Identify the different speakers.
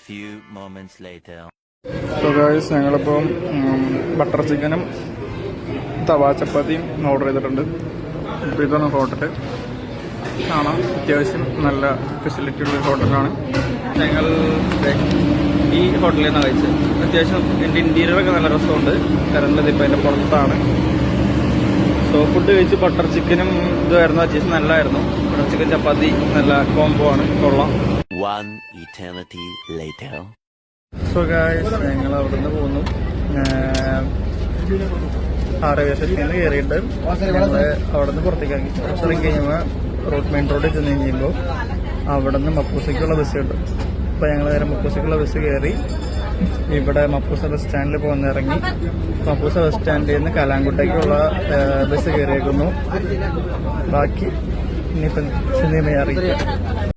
Speaker 1: few moments later.
Speaker 2: So guys, ഞങ്ങളിപ്പം butter ചിക്കനും തവാ ചപ്പാത്തിയും ഓർഡർ ചെയ്തിട്ടുണ്ട്. അപ്പോൾ ഇതാണ് ഹോട്ടൽ. കാണാം, അത്യാവശ്യം നല്ല ഫെസിലിറ്റി ഉള്ള ഹോട്ടലാണ്. ഞങ്ങൾ ഈ ഹോട്ടലിൽ നിന്നാണ് കഴിച്ചത്. അത്യാവശ്യം എൻ്റെ ഇൻറ്റീരിയറൊക്കെ നല്ല രസമുണ്ട്. കറണ്ടിൽ ഇപ്പം അതിൻ്റെ പുറത്താണ്. സോ ഫുഡ് കഴിച്ച് ബട്ടർ ചിക്കനും ഇതായിരുന്നു, അത്യാവശ്യം നല്ലതായിരുന്നു. ബട്ടർ ചിക്കൻ ചപ്പാത്തി നല്ല കോംബോ ആണ്, കൊള്ളാം.
Speaker 1: One eternity later.
Speaker 2: So guys, ഞങ്ങൾ അവിടെ നിന്ന് പോകുന്നു. ആറേവേശത്തിൽ നിന്ന് കയറിയിട്ട് ഞങ്ങൾ അവിടെ നിന്ന് പുറത്തേക്ക് ഇറങ്ങി. ഇറങ്ങി കഴിയുമ്പോൾ മെയിൻ റോഡിൽ ചെന്ന് കഴിയുമ്പോൾ അവിടെ നിന്ന് മപ്പൂസയ്ക്കുള്ള ബസ് കിട്ടും. അപ്പോൾ ഞങ്ങൾ നേരെ മപ്പൂസയ്ക്കുള്ള ബസ് കയറി ഇവിടെ മപ്പൂസ ബസ് സ്റ്റാൻഡിൽ പോകുന്ന ഇറങ്ങി. മപ്പൂസ ബസ് സ്റ്റാൻഡിൽ നിന്ന് കലാങ്കുട്ടേക്കുള്ള ബസ് കയറിയേക്കുന്നു. ബാക്കി ഇനിയിപ്പം സിനിമയെ അറിയിക്കാം.